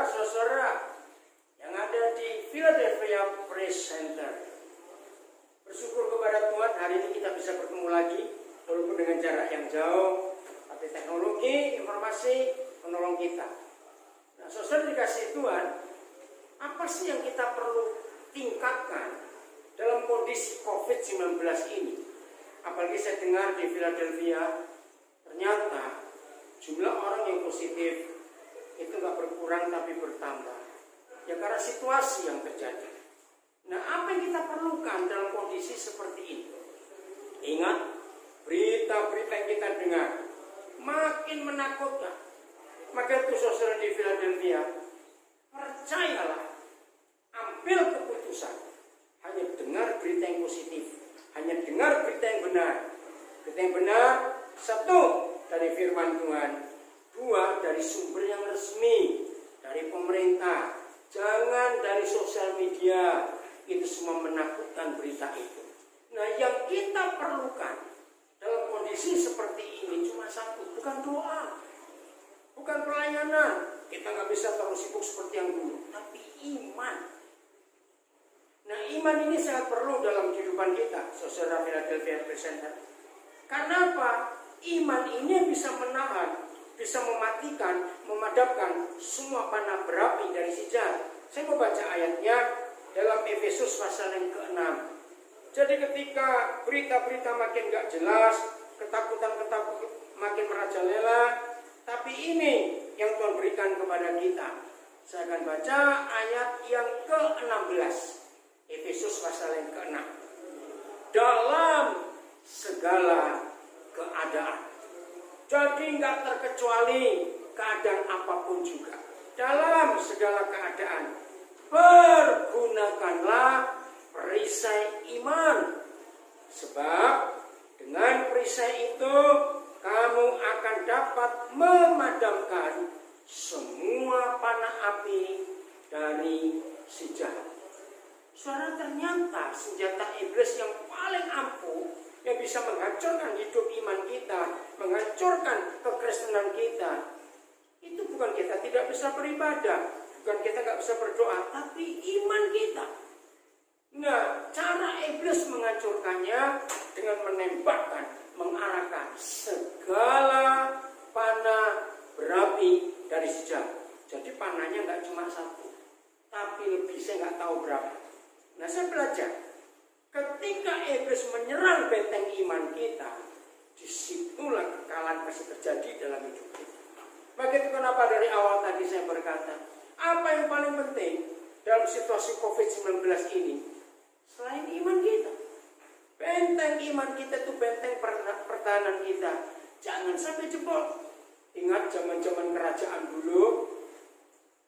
saudara-saudara yang ada di Philadelphia Praise Center. Bersyukur kepada Tuhan, hari ini kita bisa bertemu lagi, walaupun dengan jarak yang jauh, tapi teknologi, informasi menolong kita. Nah, saudara dikasih Tuhan, apa sih yang kita perlu tingkatkan dalam kondisi COVID-19 ini? Apalagi saya dengar di Philadelphia, ternyata jumlah orang yang positif itu nggak berkurang tapi bertambah. Ya karena situasi yang terjadi. Nah, apa yang kita perlukan dalam kondisi seperti ini? Ingat, berita-berita yang kita dengar makin menakutkan. Maka itu saudara di Philadelphia, percayalah, ambil keputusan. Hanya dengar berita yang positif, hanya dengar berita yang benar. Berita yang benar, satu, dari firman Tuhan, dua, dari sumber yang resmi, dari pemerintah. Jangan dari sosial media, itu semua menakutkan berita itu. Nah, yang kita perlukan dalam kondisi seperti ini cuma satu, bukan doa, bukan pelayanan. Kita nggak bisa terus sibuk seperti yang dulu, tapi iman. Nah, iman ini sangat perlu dalam kehidupan kita, saudara Philadelphia Presenter. Karena apa? Iman ini bisa menahan, bisa mematikan, memadamkan semua panah berapi dari si jahat. Saya mau baca ayatnya dalam Efesus pasal yang ke-6. Jadi ketika berita-berita makin gak jelas, ketakutan makin merajalela, tapi ini yang Tuhan berikan kepada kita. Saya akan baca ayat yang ke-16. Efesus pasal yang ke-6. Dalam segala keadaan. Jadi nggak terkecuali keadaan apapun juga. Dalam segala keadaan, pergunakanlah perisai iman. Sebab dengan perisai itu kamu akan dapat memadamkan semua panah api dari si jahat. Saudara, ternyata senjata iblis yang paling ampuh, yang bisa menghancurkan hidup iman kita, menghancurkan kekristenan kita, itu bukan kita tidak bisa beribadah, bukan kita nggak bisa berdoa, tapi iman kita. Nah, cara iblis menghancurkannya dengan menembakkan, mengarahkan segala panah berapi dari si jahat. Jadi panahnya nggak cuma satu, tapi lebih, saya nggak tahu berapa. Nah, saya belajar. Ketika iblis menyerang benteng iman kita, disitulah kekalahan pasti terjadi dalam hidup kita. Maka itu kenapa dari awal tadi saya berkata, apa yang paling penting dalam situasi COVID-19 ini? Selain iman kita. Benteng iman kita itu benteng pertahanan kita. Jangan sampai jebol. Ingat zaman-zaman kerajaan dulu,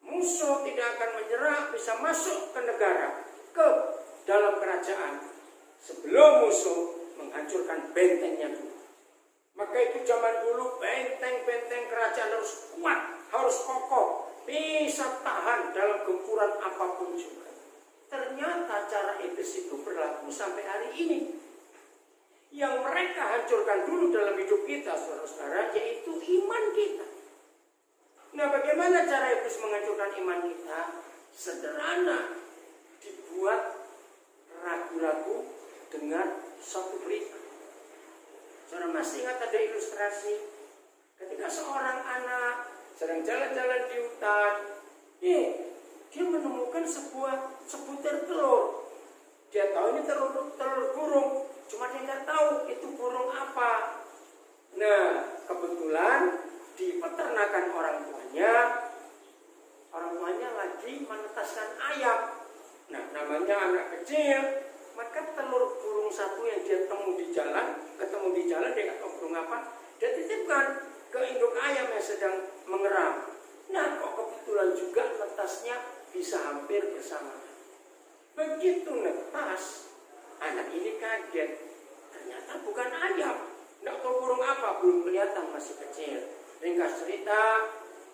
musuh tidak akan menyerah, bisa masuk ke negara, ke dalam kerajaan sebelum musuh menghancurkan bentengnya dulu. Maka itu zaman dulu benteng-benteng kerajaan harus kuat, harus kokoh, bisa tahan dalam gempuran apapun juga. Ternyata cara iblis itu berlaku sampai hari ini. Yang mereka hancurkan dulu dalam hidup kita, saudara-saudara, yaitu iman kita. Nah, bagaimana cara iblis menghancurkan iman kita? Sederhana, dibuat ragu-ragu dengan suatu berita. Saudara masih ingat ada ilustrasi ketika seorang anak sedang jalan-jalan di hutan, dia menemukan sebutir telur. Dia tahu ini telur burung, cuma dia tidak tahu itu burung apa. Nah, kebetulan di peternakan orang tuanya lagi menetaskan ayam. Nah, namanya anak kecil, maka telur burung satu yang dia ketemu di jalan, dia nggak tahu burung apa, dia titipkan ke induk ayam yang sedang mengeram. Nah, kok kebetulan juga netasnya bisa hampir bersamaan. Begitu netas, anak ini kaget. Ternyata bukan ayam, nggak tahu burung apa, belum kelihatan, masih kecil. Ringkas cerita,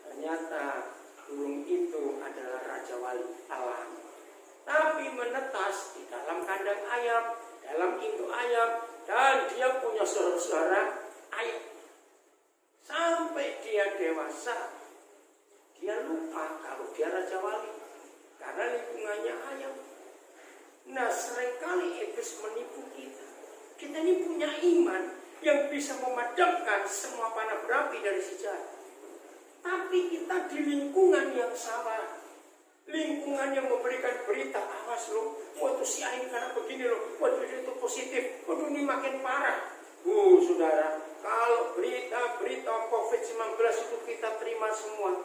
ternyata burung itu adalah Raja Wali alam. Tapi menetas di dalam kandang ayam, dalam induk ayam, dan dia punya saudara ayam. Sampai dia dewasa, dia lupa lingkungan Pak kalau dia Raja Wali, karena lingkungannya ayam. Nah, seringkali iblis menipu kita. Kita ini punya iman yang bisa memadamkan semua panah berapi dari si jahat. Tapi kita di lingkungan yang salah, lingkungan yang memberikan berita, awas lo, waduh si Ain karena begini lo, waduh itu positif, waduh ini makin parah. Saudara, kalau berita-berita COVID-19 itu kita terima semua,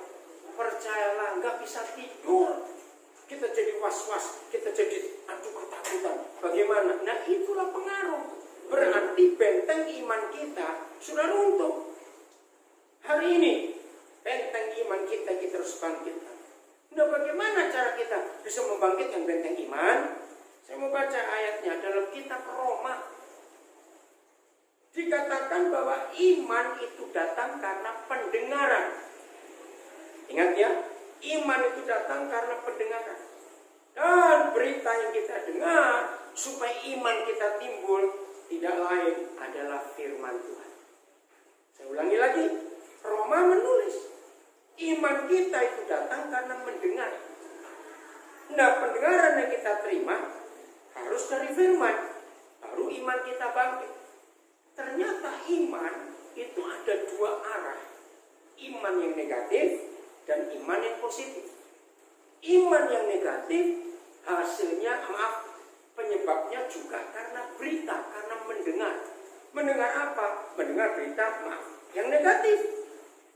percayalah nggak bisa tidur. Kita jadi was-was, kita jadi ketakutan. Bagaimana? Nah, itulah pengaruh. Berarti benteng iman kita sudah runtuh. Hari ini benteng iman kita harus bangkitkan. Nah, bagaimana cara kita bisa membangkitkan benteng iman? Saya mau baca ayatnya dalam kitab Roma. Dikatakan bahwa iman itu datang karena pendengaran. Ingat ya, iman itu datang karena pendengaran. Dan berita yang kita dengar supaya iman kita timbul tidak lain adalah firman Tuhan. Saya ulangi lagi, Roma menulis iman kita itu datang karena mendengar. Nah, pendengaran yang kita terima harus dari firman, baru iman kita bangkit. Ternyata iman itu ada dua arah, iman yang negatif dan iman yang positif. Iman yang negatif hasilnya, penyebabnya juga karena berita, karena mendengar. Mendengar apa? Mendengar berita, yang negatif.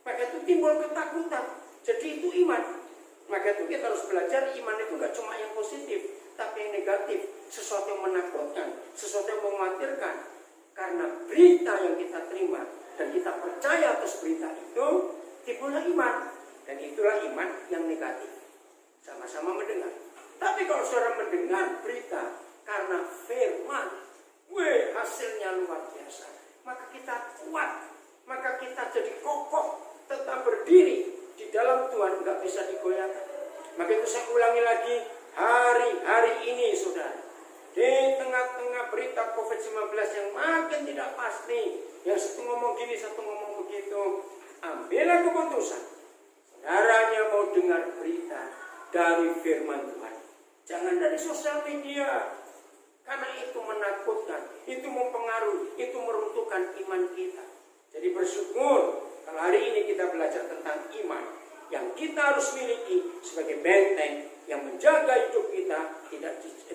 Maka itu timbul ketakutan. Jadi itu iman. Maka itu kita harus belajar iman itu gak cuma yang positif, tapi yang negatif. Sesuatu yang menakutkan, sesuatu yang mengkhawatirkan. Karena berita yang kita terima dan kita percaya atas berita itu, timbullah iman. Dan itulah iman yang negatif. Sama-sama mendengar. Tapi kalau saudara mendengar berita karena firman, hasilnya luar biasa. Maka kita kuat, maka kita jadi kokoh, tetap berdiri di dalam Tuhan, nggak bisa digoyahkan. Maka itu saya ulangi lagi, hari-hari ini saudara, di tengah-tengah berita COVID-19 yang makin tidak pasti, yang satu ngomong gini, satu ngomong begitu, ambillah keputusan. Saudaranya mau dengar berita dari firman Tuhan, jangan dari sosial media, karena itu menakutkan, itu mempengaruhi, itu meruntuhkan iman kita. Jadi bersyukur kalau hari ini kita belajar tentang iman yang kita harus miliki sebagai benteng yang menjaga hidup kita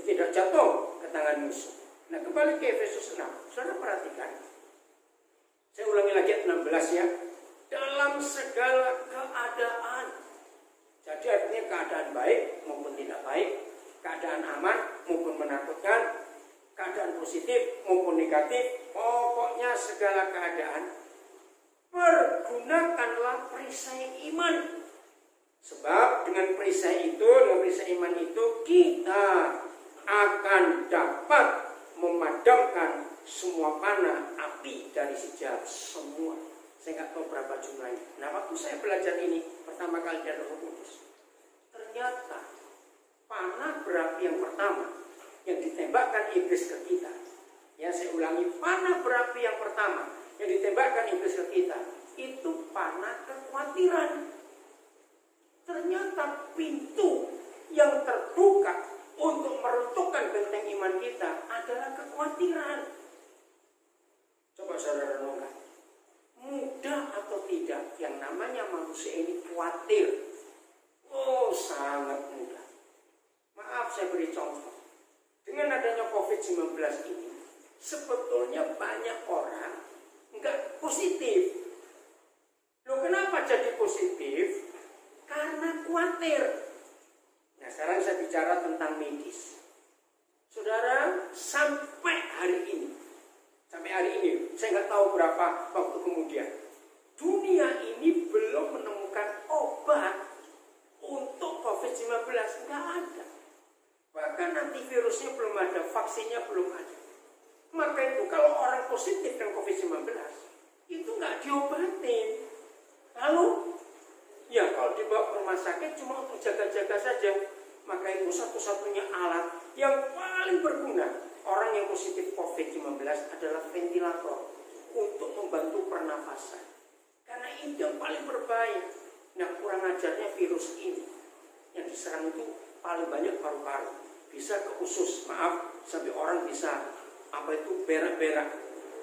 tidak jatuh ke tangan musuh. Nah, kembali ke Efesus 6. Saudara perhatikan. Saya ulangi lagi ayat 16 ya. Dalam segala keadaan. Jadi artinya keadaan baik maupun tidak baik, keadaan aman maupun menakutkan, keadaan positif maupun negatif, pokoknya segala keadaan, pergunakanlah perisai iman. Sebab dengan perisai itu, dengan perisai iman itu, kita akan dapat memadamkan semua panah api dari si jahat semua. Saya nggak tahu berapa jumlahnya. Nah, waktu saya belajar ini pertama kali dari Roh Kudus, ternyata panah berapi yang pertama yang ditembakkan iblis ke kita. Ya, saya ulangi, panah berapi yang pertama yang ditembakkan iblis ke kita itu panah kekhawatiran. Ternyata pintu yang terbuka untuk meruntuhkan benteng iman kita adalah kekhawatiran. Coba saudara renungkan, mudah atau tidak yang namanya manusia ini khawatir? Oh, sangat mudah. Maaf, saya beri contoh. Dengan adanya COVID-19 ini, sebetulnya banyak orang nggak positif. Loh, kenapa jadi positif? Karena khawatir. Nah, sekarang saya bicara tentang medis. Saudara, sampai hari ini, saya nggak tahu berapa waktu kemudian, dunia ini belum menemukan obat untuk COVID-19. Nggak ada. Bahkan antivirusnya belum ada, vaksinnya belum ada. Maka itu kalau orang positif dengan COVID-19, itu nggak diobatin. Lalu, ya kalau dibawa ke rumah sakit cuma untuk jaga-jaga saja. Maka itu satu-satunya alat yang paling berguna orang yang positif COVID-19 adalah ventilator untuk membantu pernafasan. Karena itu yang paling berbahaya. Nah, kurang ajarnya virus ini yang diserang itu paling banyak paru-paru, bisa ke usus, maaf, sampai orang bisa berak-berak.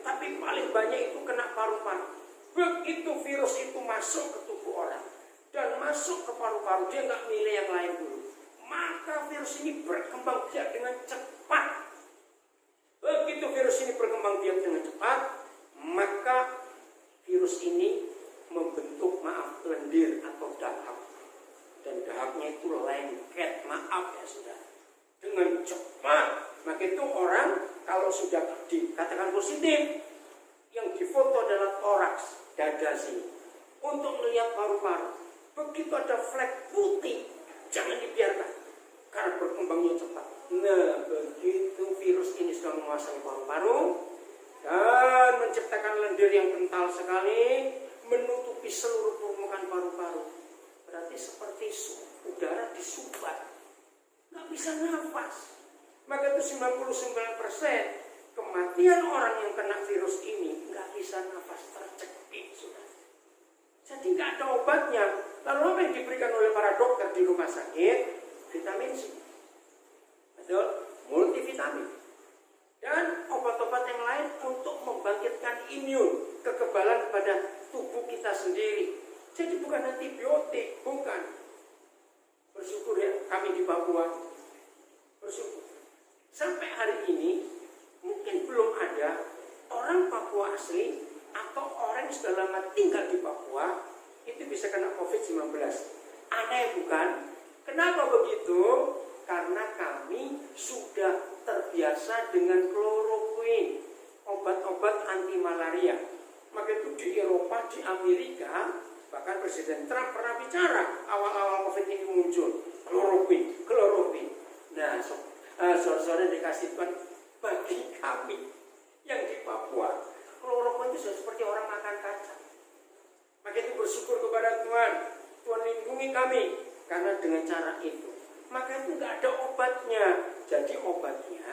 Tapi paling banyak itu kena paru-paru. Begitu virus itu masuk ke tubuh orang dan masuk ke paru-paru, dia nggak milih yang lain dulu, maka virus ini berkembang biak dengan cepat. Begitu virus ini berkembang biak dengan cepat, maka virus ini membentuk lendir atau dahak, dan dahaknya itu lengket, ya sudah, dengan cepat. Maka itu orang kalau sudah dikatakan positif, yang difoto adalah toraks, dada sini, untuk melihat paru-paru. Begitu ada flek putih, jangan dibiarkan, karena berkembangnya cepat. Nah, begitu virus ini sudah menguasai paru-paru dan menciptakan lendir yang kental sekali, menutupi seluruh permukaan paru-paru. Berarti seperti udara disubat, nggak bisa nafas. Maka itu 99% kematian orang yang kena virus ini nggak bisa nafas, tercekik sudah. Jadi nggak ada obatnya. Lalu apa yang diberikan oleh para dokter di rumah sakit? Vitamin C, betul, multivitamin, dan obat-obat yang lain untuk membangkitkan imun, kekebalan pada tubuh kita sendiri. Jadi bukan antibiotik, bukan. Bersyukur ya kami di Papua, bersyukur. Sampai hari ini mungkin belum ada orang Papua asli atau orang yang sudah lama tinggal di Papua itu bisa kena COVID-19. Aneh bukan? Kenapa begitu? Karena kami sudah terbiasa dengan kloroquine, obat-obat anti malaria. Maka itu di Eropa, di Amerika, bahkan Presiden Trump pernah bicara awal-awal COVID ini muncul, kloroquine. Nah, sore-sore dikasih Tuhan bagi kami yang di Papua, kloroquine itu seperti orang makan kacang. Maka itu bersyukur kepada Tuhan, Tuhan lindungi kami, karena dengan cara itu, maka itu nggak ada obatnya. Jadi obatnya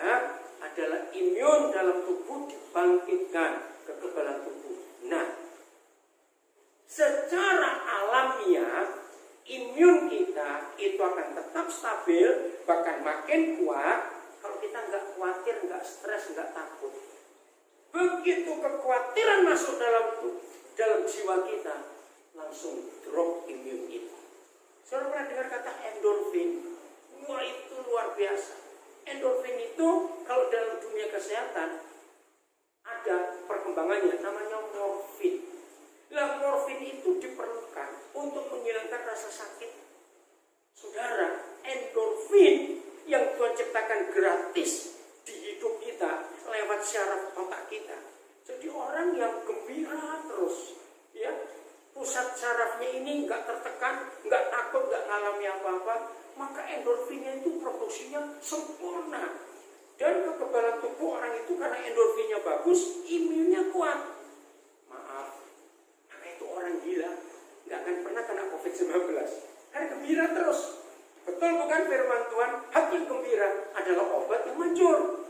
adalah imun dalam tubuh dibangkitkan, kekebalan tubuh. Nah, secara alamiah imun kita itu akan tetap stabil, bahkan makin kuat kalau kita nggak khawatir, nggak stres, nggak takut. Begitu kekhawatiran masuk dalam jiwa kita, langsung drop imun kita. Saudara pernah dengar kata endorfin? Wah, itu luar biasa. Endorfin itu kalau dalam dunia kesehatan ada perkembangannya, namanya morfin. Nah, morfin itu diperlukan untuk menghilangkan rasa sakit. Saudara, endorfin yang Tuhan ciptakan gratis di hidup kita lewat syaraf otak kita. Jadi orang yang gembira terus, ya, pusat syarafnya ini nggak tertekan, nggak takut, nggak ngalami apa-apa, maka endorfinnya itu produksinya sempurna. Dan kekebalan tubuh orang itu karena endorfinnya bagus, imunnya kuat. Maaf, karena itu orang gila nggak akan pernah kena COVID-19, karena gembira terus. Betul bukan firman Tuhan? Hati yang gembira adalah obat yang manjur.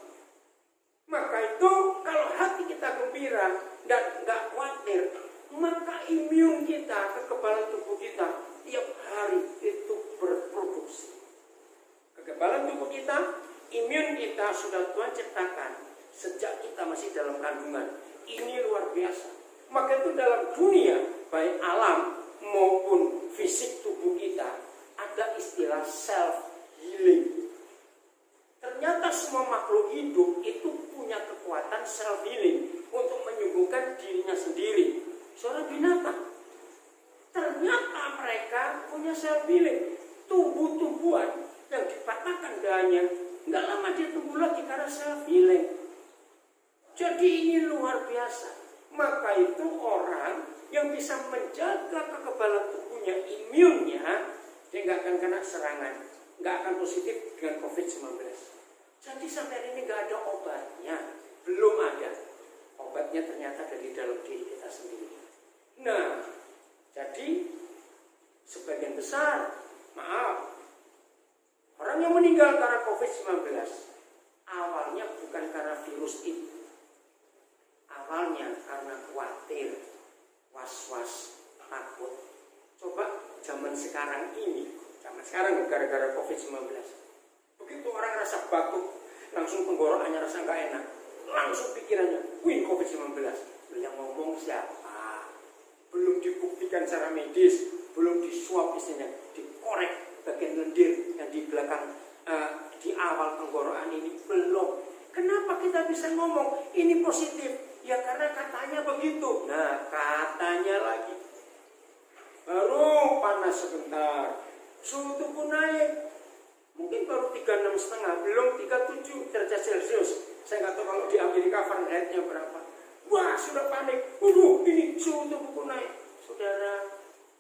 Maka itu kalau hati kita gembira dan nggak khawatir, maka imun kita, kekebalan tubuh kita tiap hari itu berproduksi. Kekebalan tubuh kita, imun kita sudah Tuhan ciptakan sejak kita masih dalam kandungan. Ini luar biasa. Maka itu dalam dunia, baik alam maupun fisik tubuh kita, ada istilah self healing. Ternyata semua makhluk hidup itu punya kekuatan self healing untuk menyembuhkan dirinya sendiri. Soal binatang, ternyata mereka punya self healing. Tumbuh-tumbuhan yang dipatahkan dahannya, nggak lama dia tumbuh lagi karena self healing. Jadi ini luar biasa. Maka itu orang yang bisa menjaga kekebalan tubuhnya, imunnya, dia nggak akan kena serangan, nggak akan positif dengan COVID-19. Jadi sampai hari ini nggak ada obatnya, belum ada. Obatnya ternyata ada di dalam diri kita sendiri. Nah, jadi sebagian besar, maaf, orang yang meninggal karena COVID-19 awalnya bukan karena virus itu. Awalnya karena khawatir, was-was, takut. Coba zaman sekarang ini, zaman sekarang gara-gara COVID-19, begitu orang rasa batuk, langsung tenggorokannya rasa nggak enak, langsung pikirannya, wih COVID-19, yang ngomong siapa? Belum dibuktikan secara medis, belum disuap isinya, dikorek bagian lendir yang di belakang, di awal tenggorokan ini belum. Kenapa kita bisa ngomong ini positif? Ya karena katanya begitu. Nah katanya lagi. Baru panas sebentar, suhu tubuh naik. Mungkin baru 36,5, belum 37 derajat Celcius. Saya nggak tahu kalau di Amerika Fahrenheit-nya berapa. Wah sudah panik. Ini suhu tubuhku naik. Saudara,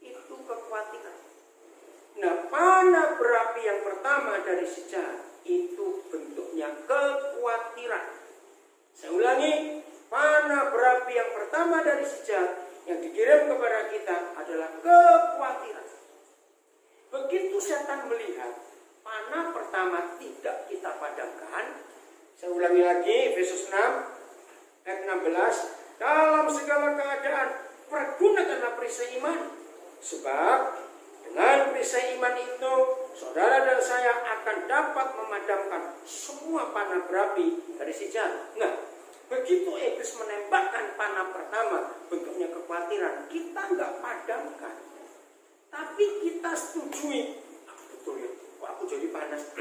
itu kekhawatiran. Nah panah berapi yang pertama dari sejarah itu bentuknya kekhawatiran. Saya ulangi, panah berapi yang pertama dari sejarah yang dikirim kepada kita adalah kekhawatiran. Begitu setan melihat panah pertama tidak kita padamkan, saya ulangi lagi, Efesus 6 ayat 16, dalam segala keadaan pergunakanlah perisai iman, sebab dengan perisai iman itu saudara dan saya akan dapat memadamkan semua panah berapi dari si jahat. Nah, begitu iblis menembakkan panah pertama, bentuknya kekhawatiran, kita nggak padamkan, tapi kita setujui. Betul ya, kok aku jadi panas,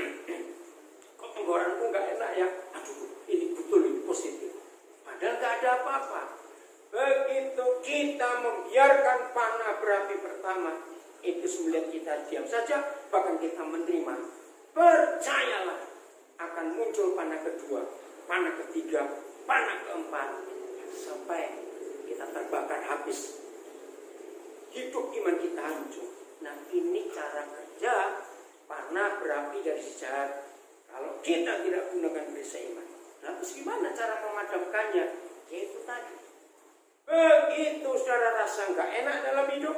kok tenggorokanku nggak enak ya, aduh ini betul, ini positif, padahal nggak ada apa-apa. Begitu kita membiarkan panah berapi pertama, iblis melihat kita diam saja, bahkan kita menerima, percayalah akan muncul panah kedua, panah ketiga, panah keempat, sampai kita terbakar habis, hidup iman kita hancur. Nah ini cara kerja panah berapi dari si jahat kalau kita tidak gunakan perisai iman. Nah terus gimana cara memadamkannya? Yaitu tadi, begitu saudara rasa nggak enak dalam hidup,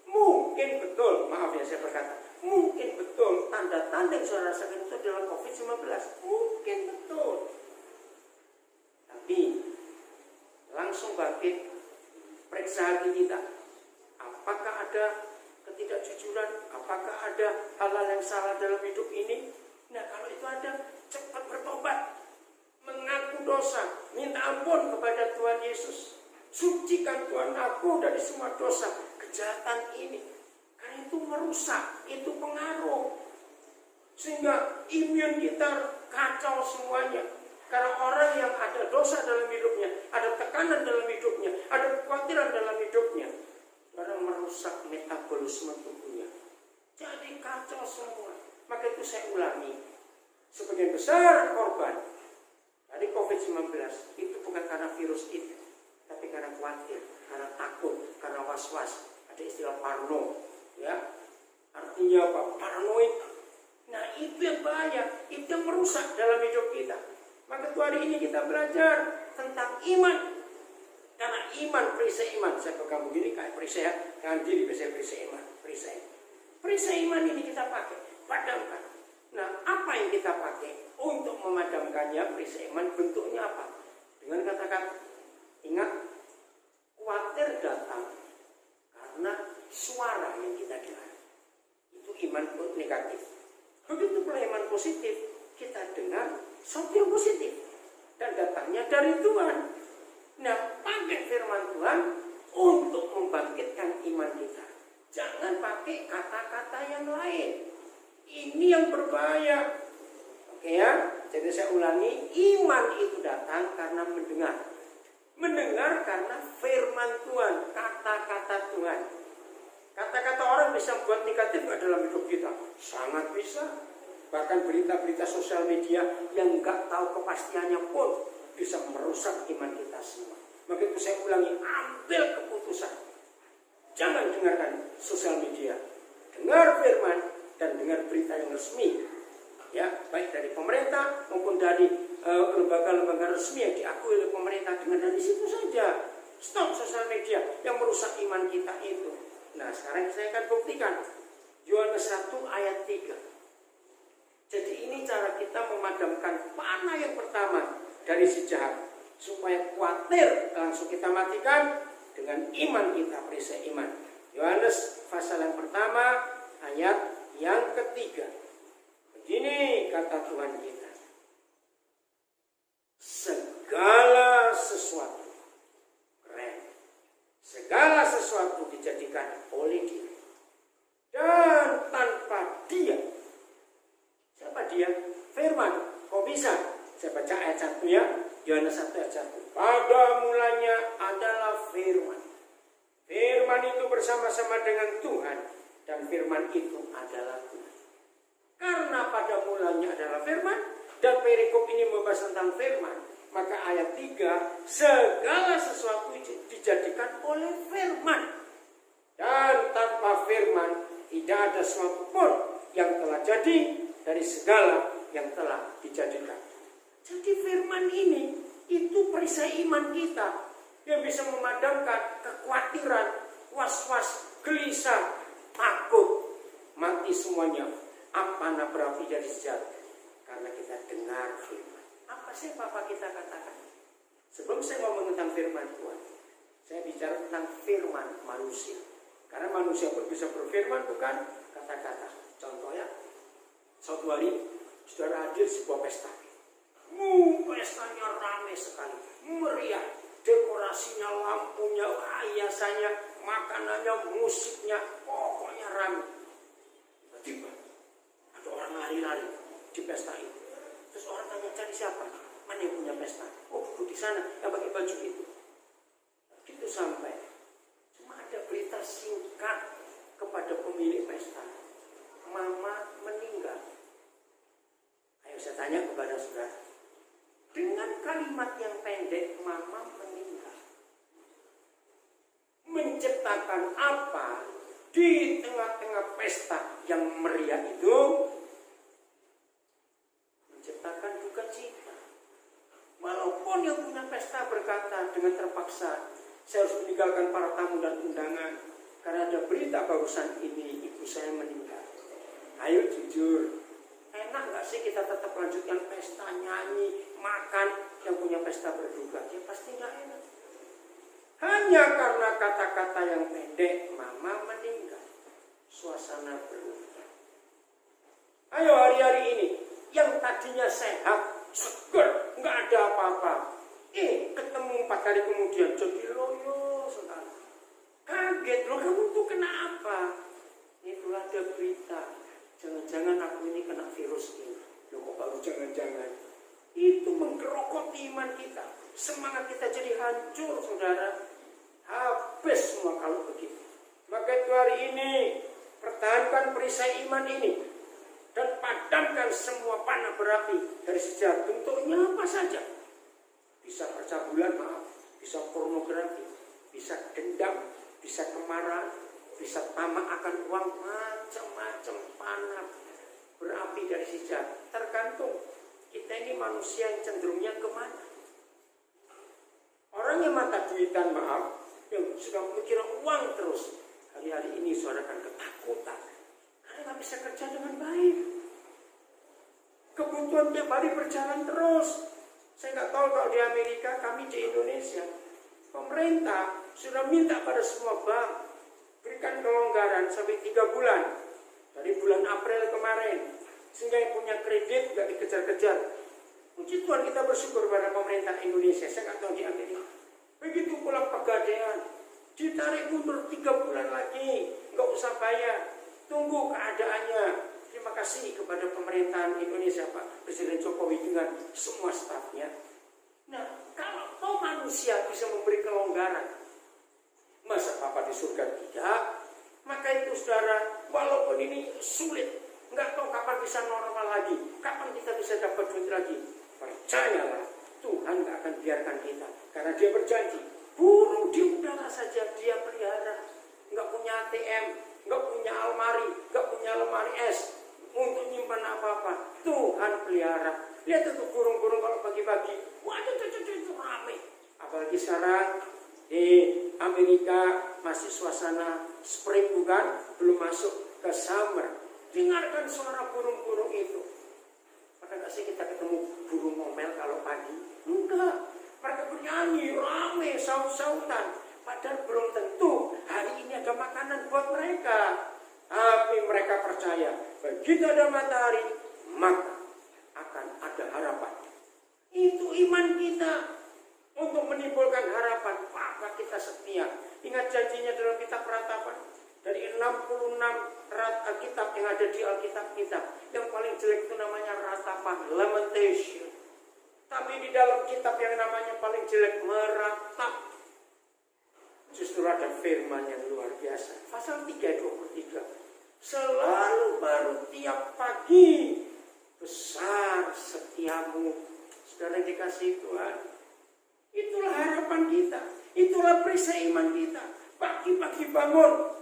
mungkin betul, maaf ya saya berkata, mungkin betul tanda-tanda yang saudara rasakan itu adalah COVID-19, mungkin betul. Tapi langsung bangkit, periksa hati kita, apakah ada ketidakjujuran, apakah ada hal-hal yang salah dalam hidup ini. Nah kalau itu ada, cepat bertobat, mengaku dosa, minta ampun kepada Tuhan Yesus. Sucikan Tuhan aku dari semua dosa kejahatan ini, karena itu merusak, itu pengaruh, sehingga imun kita kacau semuanya. Karena orang yang ada dosa dalam hidupnya, ada tekanan dalam hidupnya, ada kekhawatiran dalam hidupnya, orang merusak metabolisme tubuhnya, jadi kacau semua. Maka itu saya ulangi, sebagian besar korban dari COVID-19 itu bukan karena virus itu, tapi karena khawatir, karena takut, karena was-was. Ada istilah parno, ya, artinya apa? Paranoid. Nah itu yang bahaya, itu yang merusak dalam hidup kita. Maka hari ini kita belajar tentang iman, karena iman, perisai iman. Saya pegang begini kayak perisai, tangan diri perisai iman, perisai iman ini kita pakai, padamkan. Nah apa yang kita pakai untuk memadamkannya? Perisai iman bentuknya apa? Dengan kata-kata, ingat, khawatir datang karena suara yang kita dengar. Itu iman negatif. Begitu pula iman positif, kita dengar sesuatu yang positif dan datangnya dari Tuhan. Nah, pakai firman Tuhan untuk membangkitkan iman kita. Jangan pakai kata-kata yang lain. Ini yang berbahaya. Oke ya, jadi saya ulangi, iman itu datang karena mendengar. Mendengar karena firman Tuhan, kata-kata Tuhan. Kata-kata orang bisa membuat negatif dalam hidup kita, sangat bisa. Bahkan berita-berita sosial media yang nggak tahu kepastiannya pun bisa merusak iman kita semua. Maka itu saya ulangi, ambil keputusan. Jangan dengarkan sosial media, dengar firman dan dengar berita yang resmi, ya, baik dari pemerintah maupun dari lembaga-lembaga resmi yang diakui oleh pemerintah. Dengan dari situ saja, stop sosial media yang merusak iman kita itu. Nah sekarang saya akan buktikan, Yohanes 1 ayat 3. Jadi ini cara kita memadamkan panah yang pertama dari si jahat, supaya khawatir langsung kita matikan dengan iman kita, perisai iman. Yohanes pasal yang pertama ayat yang ketiga. Begini kata Tuhan kita. Segala sesuatu, keren, segala sesuatu dijadikan oleh Dia. Dan tanpa Dia, siapa Dia? Firman. Kok bisa? Saya baca ayat 1 ya. Yohanes 1 ayat 1. Pada mulanya adalah firman. Firman itu bersama-sama dengan Tuhan. Dan firman itu adalah Tuhan. Karena pada mulanya adalah firman. Dan perikop ini membahas tentang firman. Maka ayat 3. Segala sesuatu dijadikan oleh firman. Dan tanpa firman tidak ada sesuatu pun yang telah jadi dari segala yang telah dijadikan. Jadi firman ini itu perisai iman kita yang bisa memadamkan kekhawatiran, was-was, gelisah, takut, mati semuanya. Apa berapi jadi sejati? Karena kita dengar firman. Apa sih Bapak kita katakan? Sebelum saya ngomong tentang firman Tuhan, saya bicara tentang firman manusia. Karena manusia pun bisa berfirman, bukan kata-kata. Contohnya, suatu hari saudara hadir sebuah pesta. Pestanya ramai sekali, meriah, dekorasinya, lampunya, hiasannya, makanannya, musiknya, pokoknya ramai. Tiba-tiba ada orang lari-lari di pesta itu. Terus orang tanya, cari siapa? Mana yang punya pesta? Oh, duduk di sana yang pakai baju itu. Begitu sampai, cuma ada berita singkat kepada pemilik pesta. Mama meninggal. Ayo saya tanya kepada saudara. Dengan kalimat yang pendek, mama meninggal. Menciptakan apa di tengah-tengah pesta yang meriah itu? Menciptakan duka cita. Walaupun yang punya pesta berkata dengan terpaksa, saya harus meninggalkan para tamu dan undangan karena ada berita barusan ini, ibu saya meninggal. Ayo jujur, enak gak sih kita tetap lanjutkan pesta, nyanyi, makan, yang punya pesta berduka? Ya pasti gak enak. Hanya karena kata-kata yang pendek, mama meninggal, suasana berubah. Ayo hari-hari ini, yang tadinya sehat, seger, gak ada apa-apa, ketemu 4 hari kemudian jadi loyo, saudara. Kaget, loh kamu tuh kena apa? Itulah ada berita. Jangan-jangan aku ini kena virus ini. Loh kok baru jangan-jangan? Itu menggerogoti iman kita. Semangat kita jadi hancur, saudara. Habis semua kalau begitu. Maka itu hari ini, pertahankan perisai iman ini. Dan padamkan semua panah berapi dari sejarah. Bentuknya apa saja. Bisa percabulan, maaf. Bisa pornografi. Bisa dendam. Bisa kemarahan. Bisa tamak akan uang, macam-macam panah berapi dari sejarah. Tergantung kita ini manusia yang cenderungnya kemana. Orang yang mata duitan, maaf, yang sudah mikir uang terus, hari-hari ini saudara akan ketakutan karena nggak bisa kerja dengan baik. Kebutuhan tiap hari berjalan terus. Saya nggak tahu kalau di Amerika, kami di Indonesia, pemerintah sudah minta pada semua bank berikan kelonggaran sampai 3 bulan dari bulan April kemarin, sehingga yang punya kredit gak dikejar-kejar. Puji Tuhan, kita bersyukur pada pemerintah Indonesia. Saya nggak tahu di Amerika. Begitu pula pegadaian, ditarik mundur 3 bulan lagi, nggak usah bayar, tunggu keadaannya. Terima kasih kepada pemerintahan Indonesia, Pak Presiden Jokowi dengan semua stafnya. Nah, kalau toh manusia bisa memberi kelonggaran, masa Bapak di surga tidak? Maka itu saudara, walaupun ini sulit, nggak tahu kapan bisa normal lagi, kapan kita bisa dapat duit lagi, percayalah, Tuhan nggak akan biarkan kita, karena Dia berjanji. Burung di udara saja Dia pelihara. Nggak punya ATM, nggak punya almari, nggak punya lemari es untuk nyimpan apa-apa. Tuhan pelihara. Lihat tuh burung-burung kalau pagi-pagi, waduh itu ramai. Apalagi sekarang di Amerika masih suasana spring, bukan? Belum masuk ke summer. Dengarkan suara burung-burung itu. Pernah gak sih kita ketemu burung ngomel kalau pagi? Enggak. Mereka bernyanyi, rame, saut-sautan. Padahal belum tentu hari ini ada makanan buat mereka. Tapi mereka percaya begitu ada matahari, maka akan ada harapan. Itu iman kita. Untuk menimbulkan harapan, maka kita setia. Ingat janjinya dalam kitab Ratapan. Dari 66 Alkitab yang ada di Alkitab kita, yang paling jelek itu namanya Ratapan, Lamentation. Tapi di dalam kitab yang namanya paling jelek, Meratap, justru ada firman yang luar biasa. Pasal 3:23. Selalu baru tiap pagi, besar setiamu. Saudara dikasih Tuhan. Itulah harapan kita. Itulah perisai iman kita. Pagi-pagi bangun.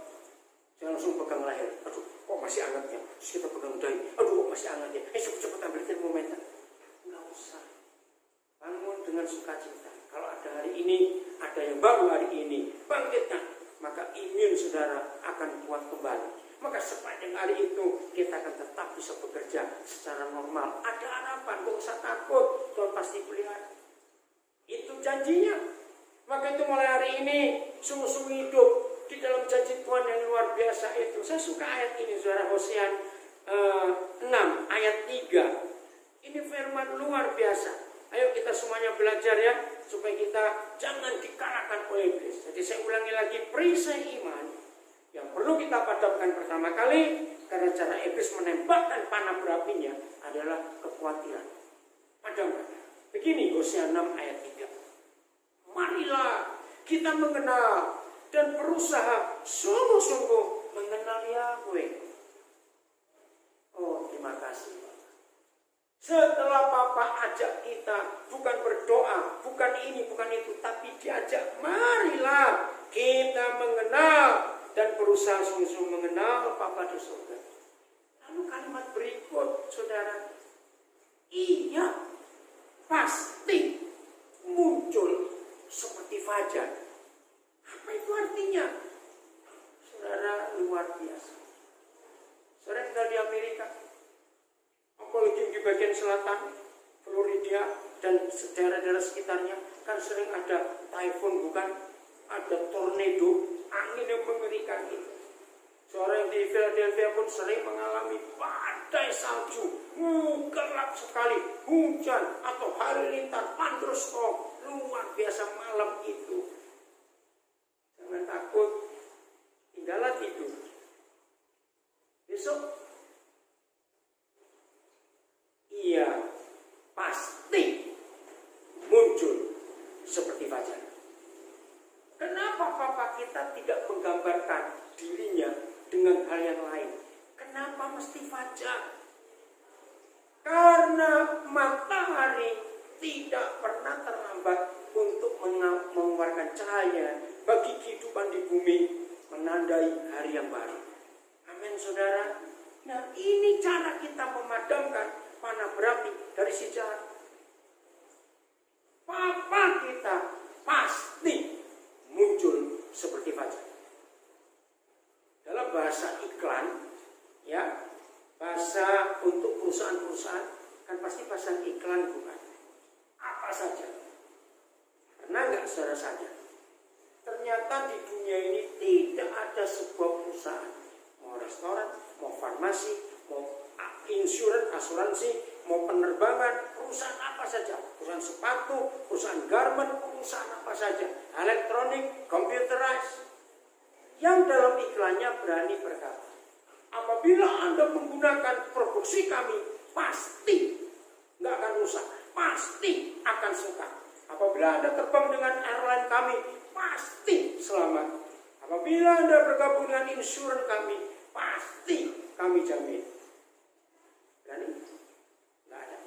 Jangan langsung pegang leher. Aduh, kok masih hangat ya? Terus kita pegang dahi. Aduh, kok masih hangat ya? Cepat-cepat ambil termometer. Enggak usah. Bangun dengan sukacita. Kalau ada hari ini, ada yang baru hari ini, bangkitkan. Maka imun saudara akan kuat kembali. Maka sepanjang hari itu kita akan tetap bisa bekerja secara normal. Ada harapan, gak usah takut. Tuhan pasti pelihara. Itu janjinya. Maka itu mulai hari ini sungguh-sungguh hidup di dalam janji Tuhan yang luar biasa itu. Saya suka ayat ini, saudara. Hosea 6 ayat 3. Ini firman luar biasa. Ayo kita semuanya belajar ya, supaya kita jangan dikalahkan oleh iblis. Jadi saya ulangi lagi, perisai iman yang perlu kita padamkan pertama kali, karena cara iblis menembakkan panah berapinya adalah kekhawatiran. Padamkan. Begini Hosea 6 ayat 3. Marilah kita mengenal dan berusaha sungguh-sungguh mengenal Yahweh. Oh, terima kasih. Setelah Papa ajak kita bukan berdoa, bukan ini, bukan itu, tapi diajak, marilah kita mengenal dan berusaha sungguh-sungguh mengenal Papa di surga. Lalu kalimat berikut, saudara, iya, pasti muncul seperti fajar. Apa itu artinya? Saudara, luar biasa. Saudara tinggal di Amerika, apalagi di bagian selatan, Florida dan daerah-daerah sekitarnya, kan sering ada typhoon, bukan? Ada tornado, angin yang mengerikan itu. Seorang yang di Philadelphia pun sering mengalami badai salju, gelap sekali, hujan atau halilintar, thunderstorm, luar biasa malam itu. Jangan takut, tinggallah tidur. Besok, iya, pasti muncul seperti fajar. Kenapa Papa kita tidak menggambarkan dirinya dengan hal yang lain? Kenapa mesti fajar? Karena matahari tidak pernah terlambat untuk mengeluarkan cahaya bagi kehidupan di bumi, menandai hari yang baru. Amin, saudara. Nah, ini cara kita memadamkan panah berapi dari si jahat. Papa kita pasti muncul seperti fajar. Dalam bahasa iklan, ya, bahasa untuk perusahaan-perusahaan, kan pasti pasang iklan, bukan? Apa saja. Pernah nggak saudara sadar? Ternyata di dunia ini tidak ada sebuah perusahaan, mau restoran, mau farmasi, mau insurans, asuransi, mau penerbangan, perusahaan apa saja, perusahaan sepatu, perusahaan garment, perusahaan apa saja, elektronik, computerized, yang dalam iklannya berani berkata, apabila Anda menggunakan produksi kami, pasti nggak akan rusak, pasti akan suka. Apabila Anda terbang dengan airline kami, pasti selamat. Apabila Anda bergabung dengan insurans kami, pasti kami jamin. Berani? Nggak ada.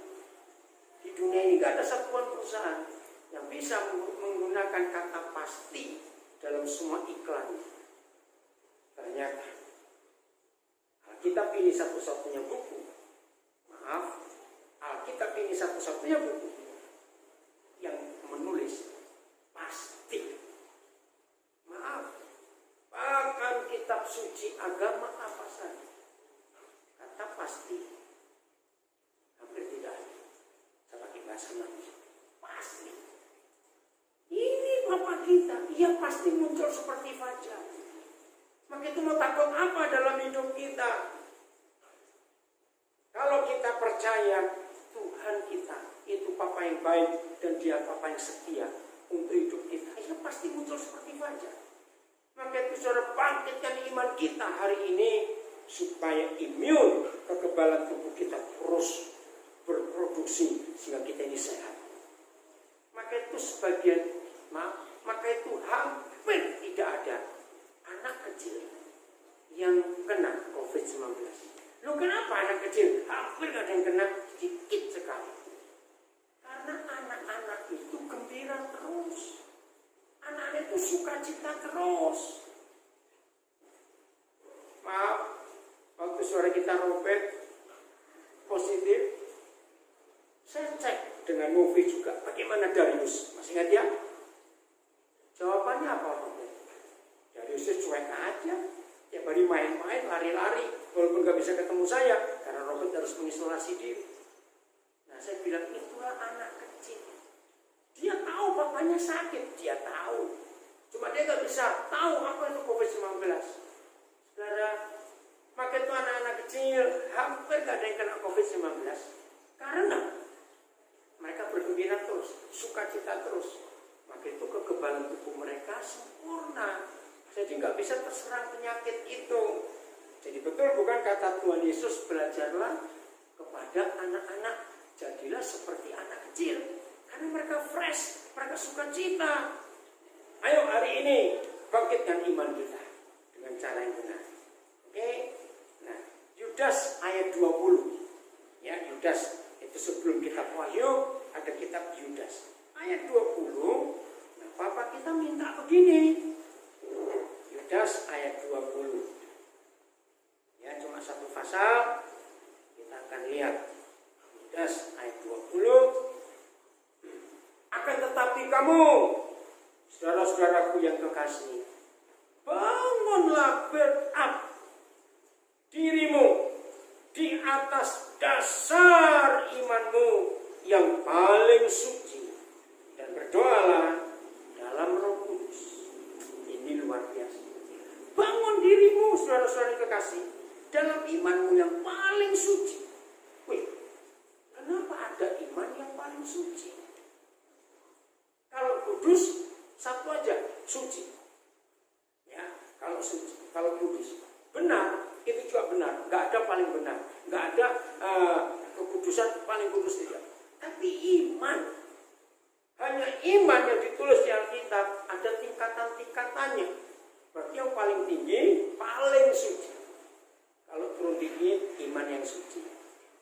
Di dunia ini nggak ada satuan perusahaan yang bisa menggunakan kata pasti dalam semua iklan. Ternyata Alkitab ini satu-satunya buku. Maaf, Alkitab ini satu-satunya buku yang menulis pasti. Maaf, bahkan kitab suci agama apa saja, kata pasti hampir tidak ada. Saya pakai bahasa manusia, pasti. Ini Bapak kita, ia pasti muncul seperti fajar. Maka itu mau takut apa dalam hidup kita? Kalau kita percaya Tuhan kita itu Papa yang baik dan Dia Papa yang setia untuk hidup kita, ia pasti muncul seperti fajar. Maka itu saudara, bangkitkan iman kita hari ini supaya imun kekebalan tubuh kita terus berproduksi sehingga kita ini sehat. Maka itu maka itu hampir tidak ada anak kecil yang kena COVID-19. Loh, kenapa anak kecil hampir gak ada yang kena? Sedikit sekali. Karena anak-anak itu gembira terus. Anak-anak itu sukacita terus. Maaf, waktu suara kita robek positif, saya cek dengan Novi juga. Bagaimana Darius? Masih ingat ya? Jawabannya apa? Darius cuek aja. Tiap hari main-main, lari-lari. Walaupun gak bisa ketemu saya, karena Robert harus mengisolasi diri. Nah, saya bilang, itulah anak kecil. Dia tahu bapaknya sakit, dia tahu. Cuma dia gak bisa tahu apa itu COVID-19. Saudara, maka itu anak-anak kecil hampir gak ada yang kena COVID-19. Karena mereka bergembira terus, sukacita terus. Maka itu kekebalan tubuh mereka sempurna. Jadi gak bisa terserang penyakit itu. Jadi betul bukan kata Tuhan Yesus, belajarlah kepada anak-anak, jadilah seperti anak kecil. Karena mereka fresh, mereka sukacita. Ayo hari ini bangkitkan iman kita dengan cara yang benar. Oke? Nah, Yudas ayat 20. Ya, Yudas itu sebelum kitab Wahyu ada kitab Yudas. Ayat 20. Nah, Papa kita minta begini. Yudas ayat 20. Ya, cuma satu pasal. Kita akan lihat. Yudas ayat 20. Akan tetapi kamu, saudara-saudaraku yang kekasih, bangunlah, build up dirimu di atas dasar imanmu yang paling suci, dan berdoalah dalam Roh Kudus. Ini luar biasa. Bangun dirimu, saudara-saudara yang kekasih, dalam imanmu yang paling suci. Wih, kenapa ada iman yang paling suci? Kalau kudus, satu aja, suci. Ya, kalau suci, kalau kudus. Benar, itu juga benar. Gak ada paling benar. Gak ada kekudusan paling kudus, tidak. Tapi iman, hanya iman yang ditulis di Alkitab, ada tingkatan-tingkatannya. Berarti yang paling tinggi, paling suci. Kalau turun dikit, iman yang suci.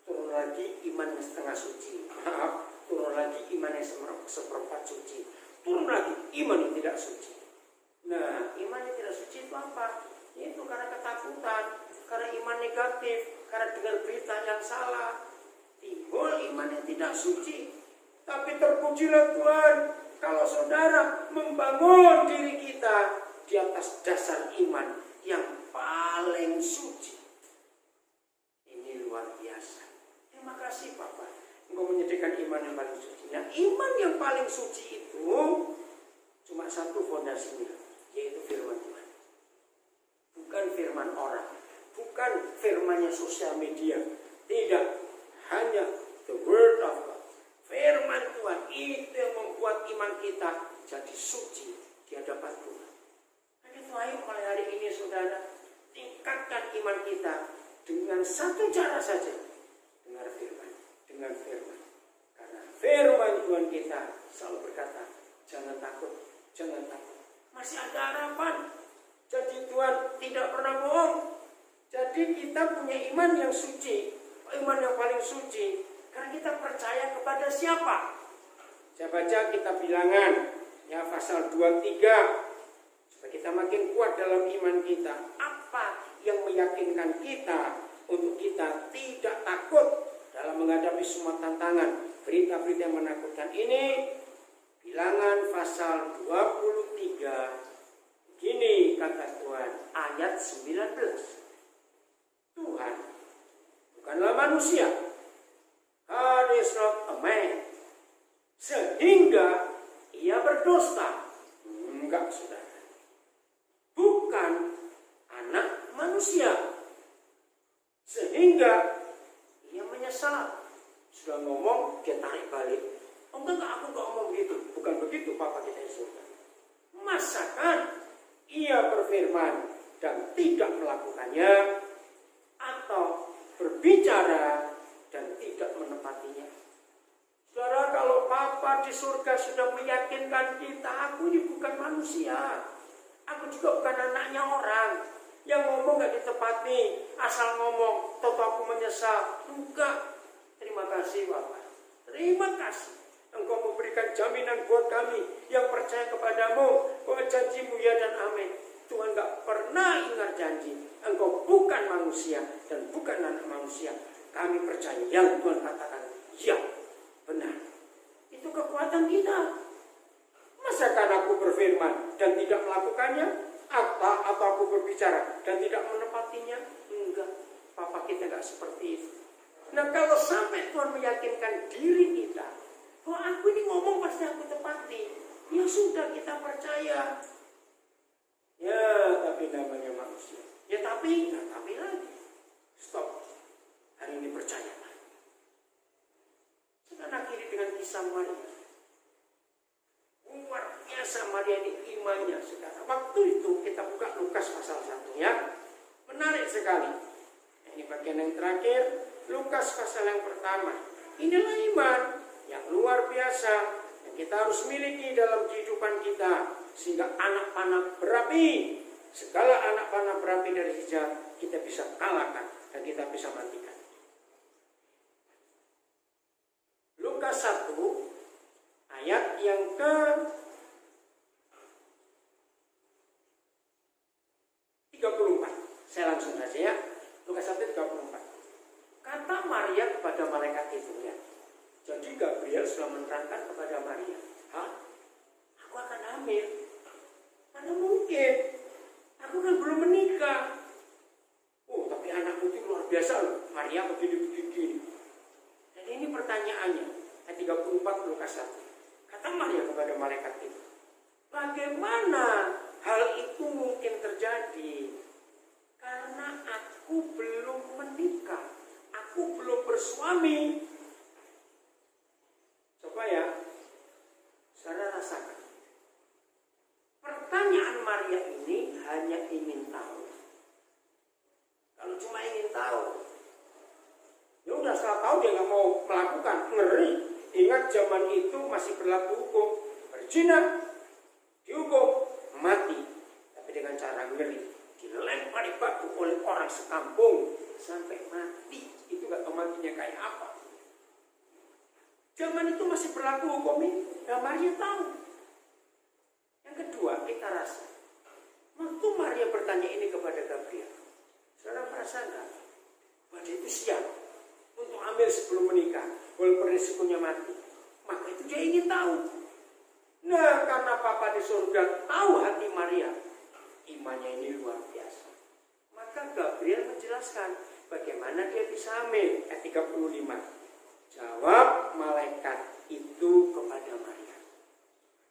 Turun lagi, iman yang setengah suci. Maaf, turun lagi iman yang seperempat suci. Turun lagi iman yang tidak suci. Nah, iman yang tidak suci itu apa? Itu karena ketakutan, karena iman negatif, karena dengar berita yang salah. Timbul iman yang tidak suci. Tapi terpujilah Tuhan kalau saudara membangun diri kita di atas dasar iman yang paling suci. Ini luar biasa. Terima kasih Papa, Engkau menyediakan iman yang paling suci. Nah, iman yang paling suci itu cuma satu fondasinya, yaitu firman Tuhan. Bukan firman orang, bukan firmannya sosial media. Tidak, hanya the word of God. Firman Tuhan itu yang membuat iman kita jadi suci di hadapan Tuhan. Nah, itu ayo mulai hari ini saudara, tingkatkan iman kita dengan satu cara saja. Dengar firman, dengan firman. Karena firman Tuhan kita selalu berkata, jangan takut, jangan takut. Masih ada harapan. Jadi Tuhan tidak pernah bohong. Jadi kita punya iman yang suci, iman yang paling suci. Karena kita percaya kepada siapa? Saya baca kitab Bilangan, ya pasal 23. Supaya kita makin kuat dalam iman kita. Apa yang meyakinkan kita untuk kita tidak takut dalam menghadapi semua tantangan, berita-berita yang menakutkan ini? Bilangan pasal 23. Gini kata Tuhan, ayat 19. Tuhan bukanlah manusia, God is not a man, sehingga ia berdusta. Enggak, saudara. menyesal. Sudah ngomong, dia tarik balik. Oh enggak, aku enggak ngomong begitu. Bukan begitu Bapa kita di surga. Masakan ia berfirman dan tidak melakukannya, atau berbicara dan tidak menepatinya. Saudara, kalau Bapa di surga sudah meyakinkan kita, aku ini bukan manusia. Aku juga bukan anaknya orang. Yang ngomong gak ditepati, asal ngomong, toto aku menyesal. Enggak. Terima kasih Bapak. Terima kasih. Engkau memberikan jaminan buat kami yang percaya kepadamu, bahwa janjimu ya dan amin. Tuhan gak pernah ingkar janji. Engkau bukan manusia dan bukan anak manusia. Kami percaya yang Tuhan katakan, ya benar. Itu kekuatan kita. Masakan aku berfirman dan tidak melakukannya, atau aku berbicara dan tidak menepatinya? Enggak. Papa kita gak seperti itu. Nah, kalau sampai Tuhan meyakinkan diri kita bahwa aku ini ngomong pasti aku tepati, ya sudah, kita percaya. Ya, tapi namanya manusia. Ya tapi, nggak tapi lagi. Stop. Hari ini percayalah. Kita akhiri dengan kisah Maria. Luar biasa Maria ini imannya sekarang. Waktu itu kita buka Lukas pasal 1 ya. Menarik sekali. Ini bagian yang terakhir. Lukas pasal yang pertama. Inilah iman yang luar biasa yang kita harus miliki dalam kehidupan kita, sehingga anak panah berapi, segala anak panah berapi dari hijab kita bisa kalahkan dan kita bisa matikan. Lukas 1 ayat yang ke 34. Saya langsung saja ya. Lukas 1:34. Kata Maria kepada malaikat itu ya. Jadi Gabriel sudah menerangkan kepada Maria, aku akan hamil. Mana mungkin? Aku kan belum menikah. Oh, tapi anakku itu luar biasa loh. Maria begini. Dan ini pertanyaannya. Ayat 34 Lukas 1. Kata Maria kepada malaikat itu, bagaimana hal itu mungkin terjadi? Karena aku belum menikah. Aku belum bersuami. Coba ya, saudara rasakan. Pertanyaan Maria ini hanya ingin tahu. Kalau cuma ingin tahu, ya udah setelah tahu dia nggak mau melakukan, ngeri. Ingat zaman itu masih berlaku hukum berzina, dihukum mati, tapi dengan cara ngeri, dilempari batu oleh orang sekampung sampai mati. Itu gak tahu matinya kayak apa. Zaman itu masih berlaku hukum ini. Nah, Maria tahu. Yang kedua, kita rasa waktu Maria bertanya ini kepada Gabriel, saudara merasa enggak bahwa dia itu siap untuk ambil sebelum menikah walaupun risikonya mati? Maka itu dia ingin tahu. Nah, karena Papa di surga tahu hati Maria, imannya ini luar biasa. Maka Gabriel menjelaskan bagaimana dia bisa hamil. Ayat 35. Jawab malaikat itu kepada Maria,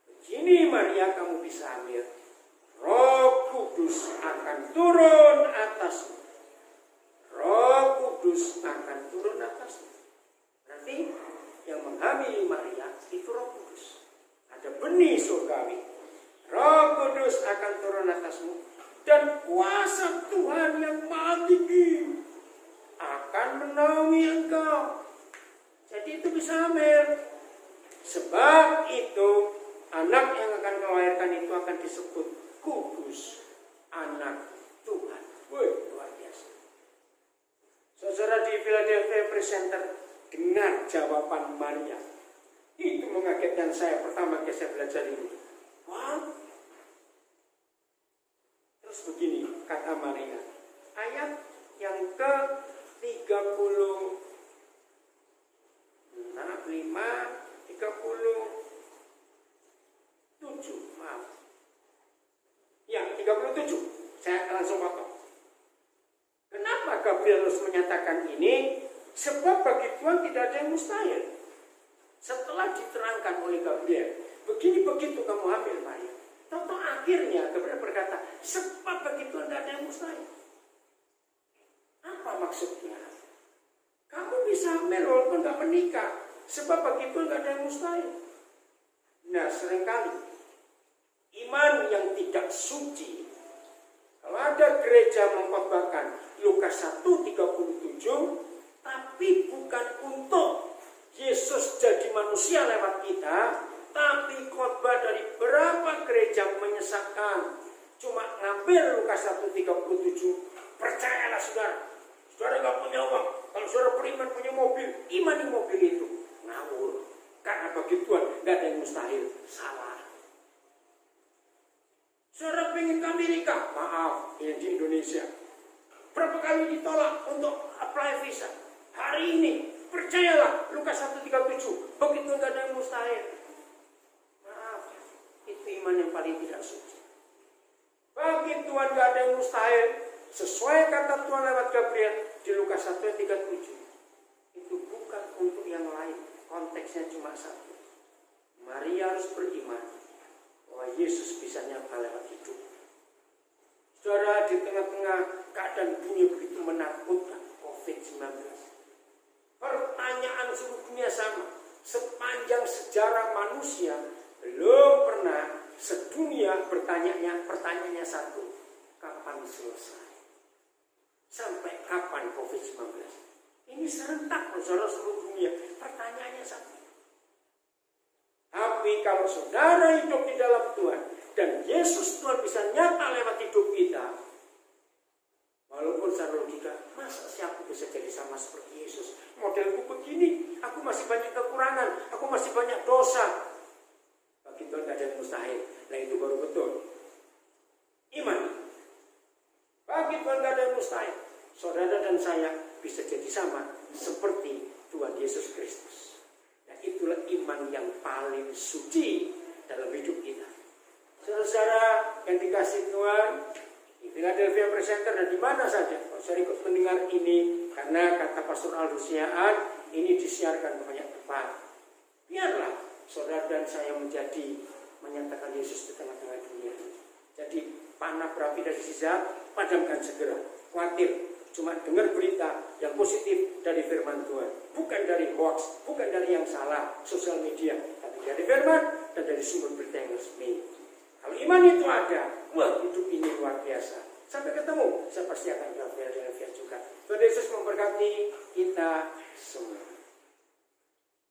begini Maria, kamu bisa hamil. Roh Kudus akan turun atasmu. Roh Kudus akan turun atasmu. Berarti yang menghamili Maria itu Roh Kudus. Ada benih surgawi. Roh Kudus akan turun atasmu. Dan kuasa Tuhan yang Maha Tinggi akan menaungi engkau. Jadi itu bisa hamil. Sebab itu anak yang akan kau lahirkan itu akan disebut Kudus, anak Tuhan. Wih, luar biasa. Saudara di Philadelphia Presenter, dengar jawaban Maria. Itu mengagetkan saya pertama kali saya belajar ini. Wah. Terus begini kata Maria. Ayat yang ke 37, maaf. Ya, 37. Saya langsung potong. Kenapa Gabriel harus menyatakan ini? Sebab bagi Tuhan tidak ada yang mustahil. Setelah diterangkan oleh Gabriel, begini begitu kamu hamil Maria. Tentu akhirnya Gabriel berkata, sebab bagi Tuhan tidak ada yang mustahil. Apa maksudnya? Kamu bisa hamil walaupun nggak menikah. Sebab bagi Tuhan nggak ada yang mustahil. Nah, seringkali iman yang tidak suci, kalau ada gereja mengkhotbahkan Lukas 1:37, tapi bukan untuk Yesus jadi manusia lewat kita, tapi khotbah dari berapa gereja menyesatkan, cuma ngambil Lukas 1:37, percayalah saudara. Saudara nggak punya uang, kalau saudara beriman punya mobil, imani mobil itu. Ngawur. Karena bagi Tuhan nggak ada yang mustahil. Salah. Saudara pengen ke Amerika, maaf, yang di Indonesia. Berapa kali ditolak untuk apply visa? Hari ini, percayalah Lukas 1:37, bagi Tuhan nggak ada yang mustahil. Maaf, itu iman yang paling tidak suci. Bagi Tuhan nggak ada yang mustahil. Sesuai kata Tuhan lewat Gabriel di Lukas 1:37. Itu bukan untuk yang lain. Konteksnya cuma satu. Maria harus beriman bahwa Yesus bisa nyata lewat hidup. Saudara, di tengah-tengah keadaan dunia begitu menakutkan, COVID-19. Pertanyaan seluruh dunia sama. Sepanjang sejarah manusia, belum pernah sedunia pertanyaannya satu. Kapan selesai? Sampai kapan COVID-19? Ini serentak saudara seluruh dunia. Pertanyaannya satu. Tapi kalau saudara hidup di dalam Tuhan dan Yesus Tuhan bisa nyata lewat hidup kita, walaupun secara logika, masa sih aku bisa jadi sama seperti Yesus? Modelku begini, aku masih banyak kekurangan, aku masih banyak dosa. Bagi Tuhan tidak ada yang mustahil. Nah, itu baru betul iman. Bagi Tuhan tidak ada yang mustahil. Saudara dan saya bisa jadi sama seperti Tuhan Yesus Kristus. Dan itulah iman yang paling suci dalam hidup kita. Saudara-saudara yang dikasih Tuhan, di Philadelphia Presenter dan di mana saja, saya ikut mendengar ini karena kata Pastor Aldus Siaan, ini disiarkan banyak tempat. Biarlah saudara dan saya menyatakan Yesus di tengah-tengah dunia. Jadi panah berapi dari sisa, padamkan segera. Khawatir cuma dengar berita yang positif dari firman Tuhan, bukan dari hoax, bukan dari yang salah sosial media, tapi dari firman dan dari sumber berita yang resmi. Kalau iman itu ada, wah, hidup ini luar biasa. Sampai ketemu, saya pasti akan ke Philadelphia juga. Tuhan Yesus memberkati kita semua.